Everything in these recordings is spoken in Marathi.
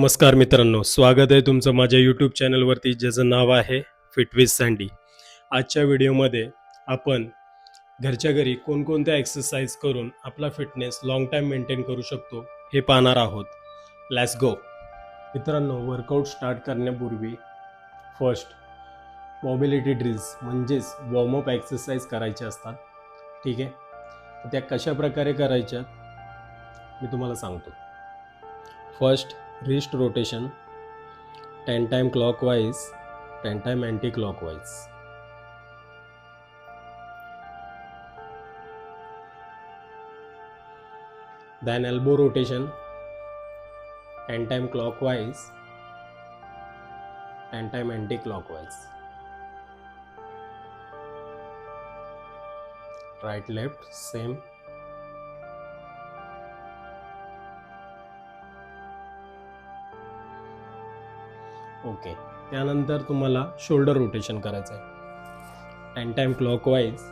नमस्कार मित्रांनो, स्वागत आहे तुमचं माझ्या यूट्यूब चॅनलवरती ज्याचं नाव आहे फिट विथ सँडी. आजच्या व्हिडिओमध्ये आपण घरच्या घरी कोणकोणत्या एक्सरसाइज करून आपला फिटनेस लॉंग टाईम मेंटेन करू शकतो हे पाहणार आहोत. Let's go. मित्रांनो, वर्कआउट स्टार्ट करण्यापूर्वी फर्स्ट मोबिलिटी ड्रिल्स म्हणजेच वॉर्मअप एक्सरसाइज करायचे असतात. ठीक आहे, तर त्या कशा प्रकारे करायच्या मी तुम्हाला सांगतो. First, wrist rotation 10 time clockwise, 10 time anti-clockwise. Then elbow rotation 10 time clockwise, 10 time anti-clockwise. Right left same. Okay, त्यानंतर तुम्हाला शोल्डर रोटेशन करायचं आहे 10 time clockwise,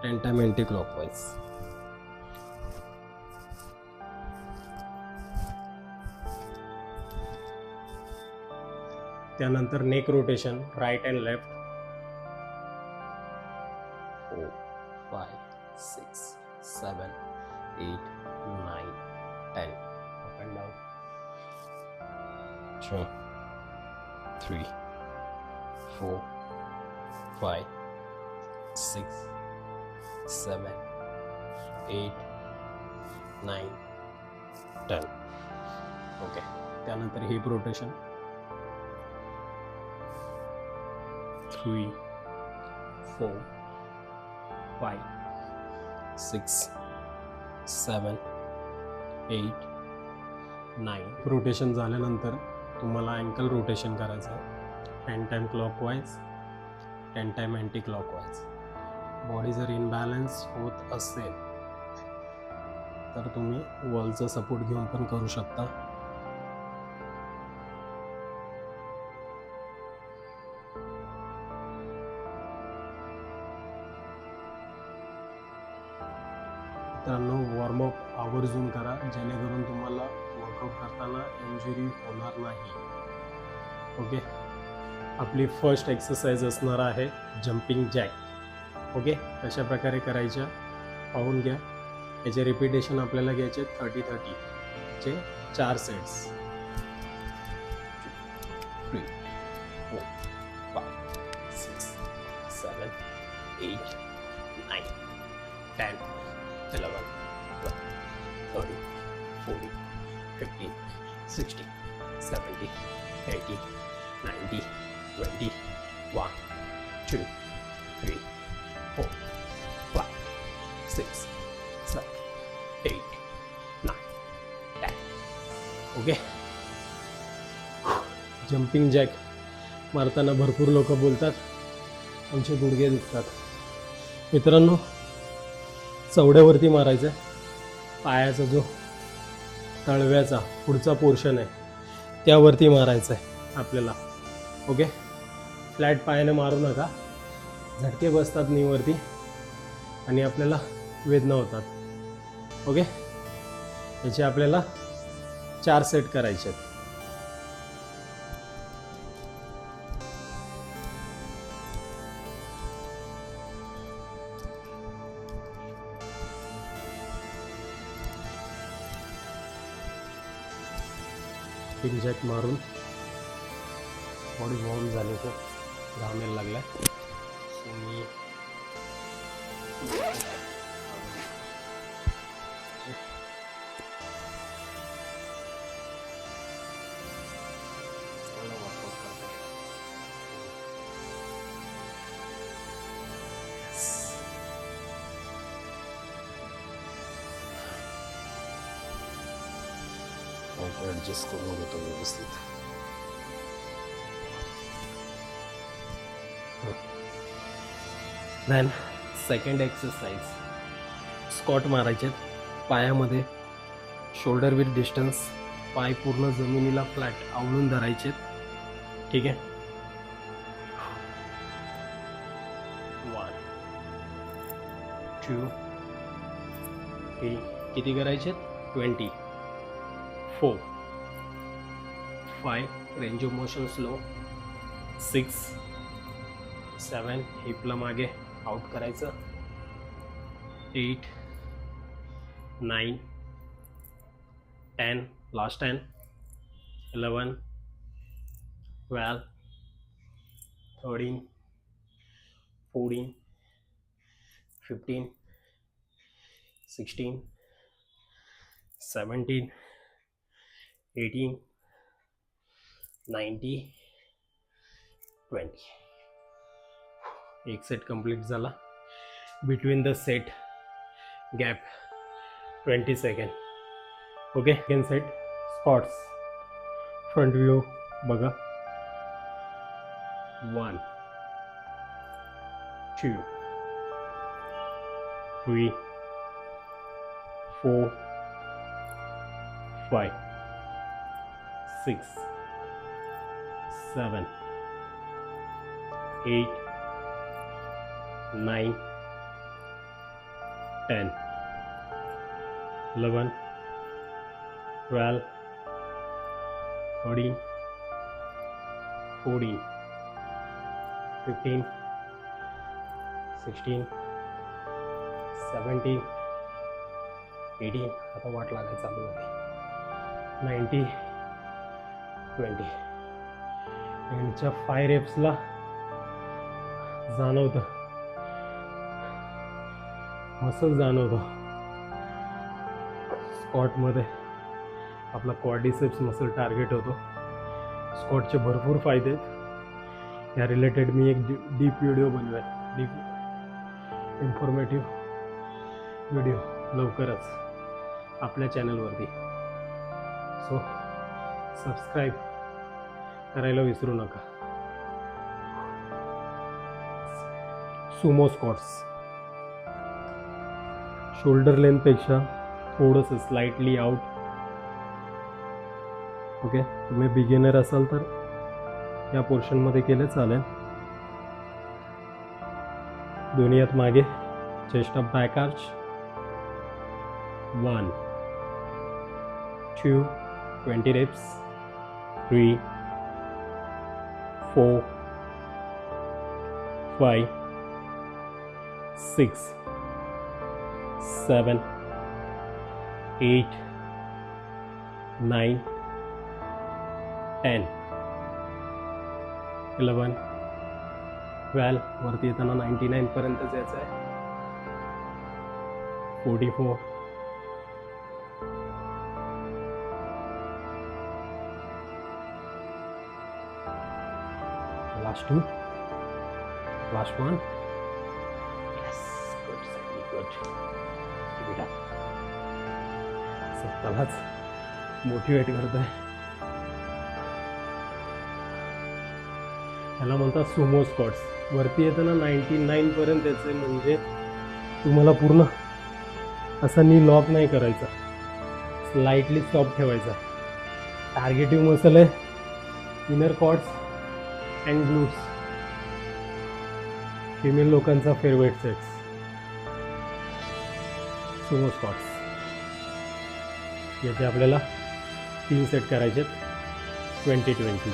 10 time anti clockwise. त्यानंतर neck rotation right and left 4 5 6 7 8 9 10 up and down. 2 3 4 5 6 7 8 9 10. Okay, त्यानंतर हिप रोटेशन 3 4 5 6 7 8 9. रोटेशन झाल्यानंतर तुम्हाला अँकल रोटेशन करायचं आहे 10 time clockwise, 10 time anti clockwise. Body जर इनबॅलन्स होत असेल तर तुम्ही वॉलचा सपोर्ट घेऊन पण करू शकता. मित्रांनो, वॉर्मअप आवर्जून करा जेणेकरून तुम्हाला वर्कआउट करताना इंजुरी होणार नाही. ओके, आपली फर्स्ट एक्सरसाइज असणार आहे जम्पिंग जॅक. ओके, कशा प्रकारे करायच्या पाहून घ्या. याचे रिपिटेशन आपल्याला घ्यायचे 30-30 चे 4 सेट्स. 3 4 5 6 7 8 9 10 11 12 13 14 15 16 17 18 19 20 1 2 3 4 5 6 7 8 9 10. ओके, जम्पिंग जॅक मारताना भरपूर लोक बोलतात आमचे गुडघे दुखतात. मित्रांनो, चवड्यावरती मारायचं आहे. पायाचा जो तळव्याचा पुढचा पोर्शन आहे त्यावरती मारायचं आहे आपल्याला. ओके, फ्लॅट पायाने मारू नका, झटके बसतात नीवरती आणि आपल्याला वेदना होतात. ओके, याचे आपल्याला 4 सेट करायचे आहेत. पिन जॅक मारून बॉडी वॉर्म झाली, तो घाम यायला लागला. मी ॲडजस्ट करून घेतो व्यवस्थित. देन सेकंड एक्सरसाइज, स्क्वॉट मारायचे पायामध्ये, शोल्डर विथ डिस्टन्स, पाय पूर्ण जमिनीला फ्लॅट आवळून धरायचे. ठीक आहे, 1 2 हे किती करायचे? 20. 4 5 रेंज ऑफ मोशन स्लो. 6 7 हिपला मागे आउट करायचं. 8 9 10 लास्ट 10 11 12 13 14 15 16 17 18 19 20. एक सेट कंप्लीट झाला. Between the set gap 20 second. Okay. Second set squats. Front view बघा. 1 2 3 4 5 6 7 8 9 10 11 12 13 14 15 16 17 18. आता वाट लागायला चालू झाली. 90 20. एंडच्या 5 रेप्सला जाणवतं, मसल जाणवतो. स्क्वॉटमध्ये आपला क्वाड्रिसेप्स मसल टार्गेट होतो. स्क्वॉटचे भरपूर फायदे आहेत. या रिलेटेड मी एक डीप व्हिडिओ बनवेल, डीप इन्फॉर्मेटिव्ह व्हिडिओ लवकरच आपल्या चॅनलवरती. सो सबस्क्राईब करायला विसरू नका. सुमो स्क्वॉट्स शोल्डर लेंथपेक्षा थोडंसं स्लाइटली आउट. ओके. तुम्ही बिगिनर असाल तर या पोर्शनमध्ये केलं चालेल. दोन्ही हात मागे. Chest up back arch. 1 2 20 reps. 3 4 5 6 7 8 9 10 11 12. वरती येताना 99 पर्यंतच यायचं आहे. 44 last 2 last 1. Yes, good, Sandy, good. Keep it up. स्वतःलाच मोटिवेट करतोय. ह्याला म्हणतात सुमो स्क्वॉट्स. वरती येताना 99 पर्यंत यायचं, म्हणजे तुम्हाला पूर्ण असा नी लॉक नाही करायचा, स्लाइटली स्टॉप ठेवायचा. टार्गेटिव्ह मसल आहे inner cords and glutes. Female लोकांचा फेवरेट सेट्स सुमो स्क्वॉट्स. याचे आपल्याला 3 सेट करायचे आहेत. 20-20.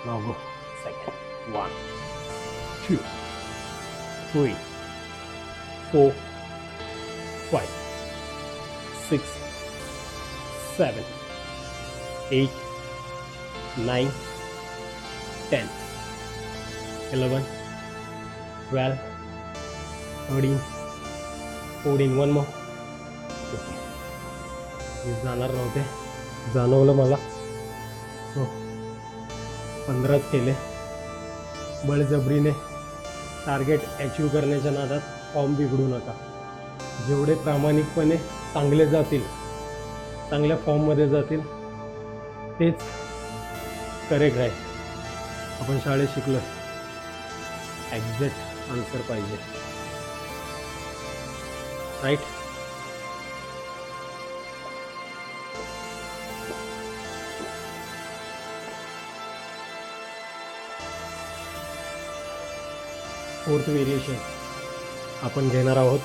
Now go. Second. 1 2 3 4 5 6 7 8 9 10 11 12 13 14. One more. Okay. हे जाणार नव्हते, जाणवलं मला. सो 15च केले. बळजबरीने टार्गेट अचीव करण्याच्या नादात फॉर्म बिघडू नका. जेवढे प्रामाणिकपणे चांगले जातील, चांगल्या फॉर्ममध्ये जातील, तेच करेक्ट आहे. आपण शाळेत शिकलो एक्झॅक्ट आन्सर पाहिजे, राईट. फोर्थ व्हेरिएशन आपण घेणार आहोत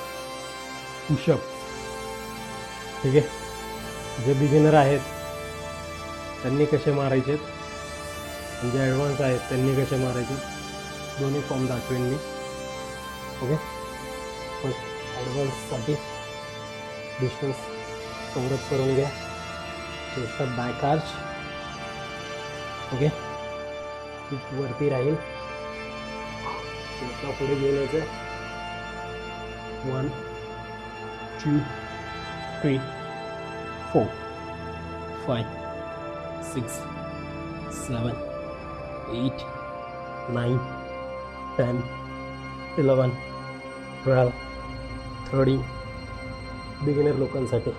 पुशअप. ठीक आहे. जे बिगिनर आहेत त्यांनी कसे मारायचे आणि जे ॲडव्हान्स आहेत त्यांनी कसे मारायचे दोन्ही फॉर्म दाखवेन मी. ओके. फर्स्ट ॲडव्हान्ससाठी डिस्टन्स कव्हरअप करून घ्या. Chest back arch. Okay. Heap वरती राहील. चेस्टला पुढे घेऊन यायचं. 1 2 3 4 5 6 7 8 9 10 11 12 13 बिगिनर लोकांसाठी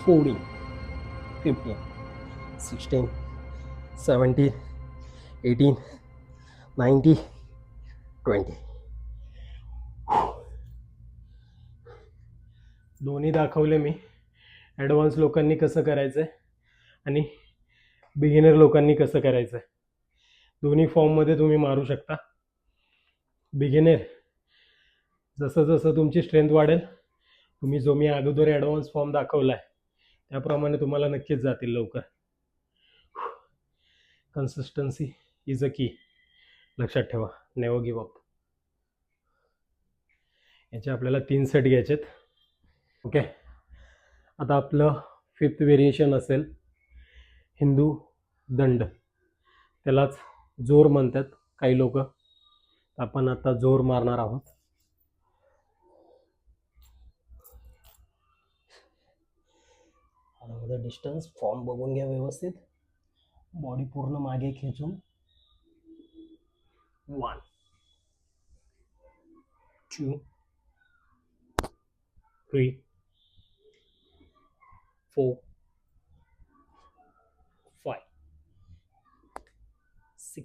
14 15 16 17 18 19 20. दोन्ही दाखवले मी. ॲडव्हान्स लोकांनी कसं करायचं आहे आणि बिगिनर लोकांनी कसं करायचं आहे. दोन्ही फॉर्ममध्ये तुम्ही मारू शकता. बिगिनर जसं जसं तुमची स्ट्रेंथ वाढेल, तुम्ही जो मी अगोदर ॲडव्हान्स फॉर्म दाखवला आहे त्याप्रमाणे तुम्हाला नक्कीच जातील लवकर. कन्सिस्टन्सी इज अ की. लक्षात ठेवा. Never give up. याचे आपल्याला 3 सेट घ्यायचेत. ओके. आता आपलं 5th व्हेरिएशन असेल हिंदू दंड. त्यालाच जोर म्हणतात काही लोक. आपण आता जोर मारणार आहोत. अगोदर डिस्टन्स फॉर्म बघून घ्या व्यवस्थित. बॉडी पूर्ण मागे खेचून 1 2 3 4 5 6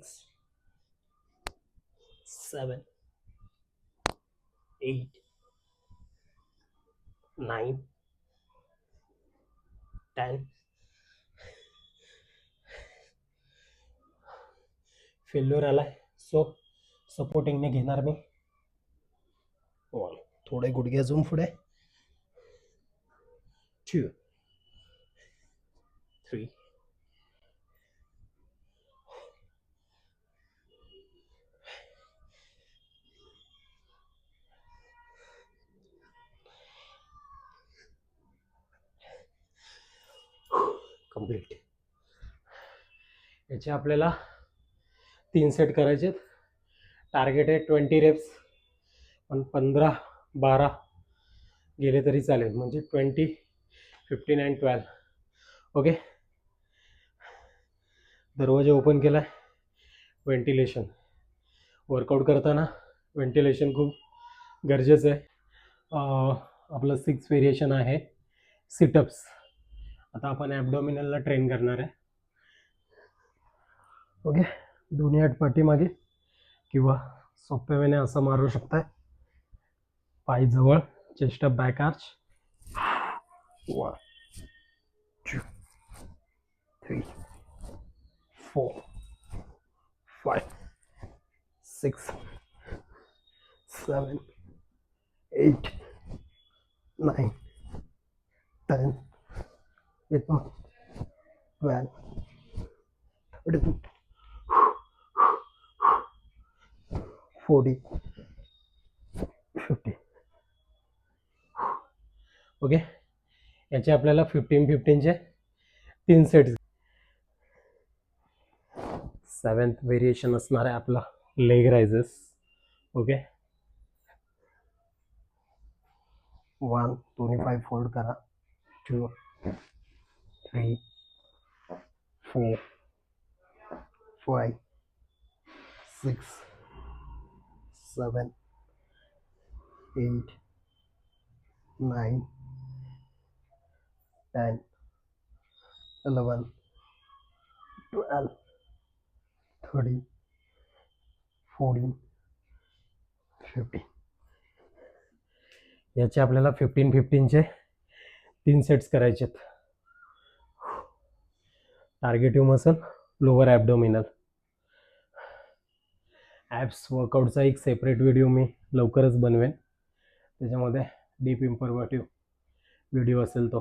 7 8 9 10. फेल्युअर आलाय सो सपोर्टिंगने घेणार मी. 1 थोडे गुडघे अजून पुढे. 2 3 कंप्लीट. याचे आपल्याला 3 सेट करायचे. टार्गेट आहे 20 रेप्स, पण 15-12 गेले तरी चालेल. म्हणजे 20 15 अँड 12. ओके. दरवाजा ओपन केला आहे. व्हेंटिलेशन. वर्कआउट करताना व्हेंटिलेशन खूप गरजेचं आहे. आपलं 6th व्हेरिएशन आहे सिटअप्स. आता आपण ॲबडोमिनलला ट्रेन करणार आहे. ओके. दोन्ही हात पाठीमागे किंवा सोप्या वेने असं मारू शकताय. पाय जवळ. Chest back arch. 1 2 3 4 5 6 7 8 9 10 11 12 13 14 15. ओके. याचे आपल्याला 15-15चे 3 सेट्स. 7th व्हेरिएशन असणार आहे आपला लेग रायझेस. ओके. 1 दोन्ही पाय फोल्ड करा. 2 3 4 5 6 7 8 9 10 11 12 13 14 15. याचे आपल्याला 15-15चे 3 सेट्स करायचे आहेत. टार्गेटिव्ह मसल लोअर ॲबडोमिनल. ॲप्स वर्कआउटचा एक सेपरेट व्हिडिओ मी लवकरच बनवेन. त्याच्यामध्ये डीप इन्फॉर्मेटिव्ह व्हिडिओ असेल तो.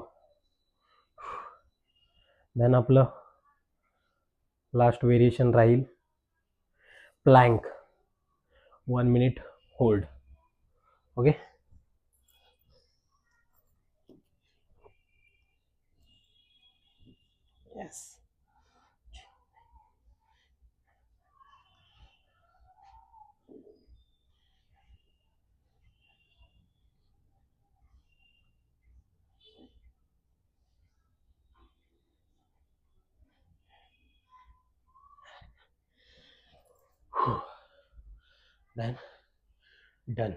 देन आपलं लास्ट व्हेरिएशन राहील plank 1 minute hold. Okay. Yes. Then done.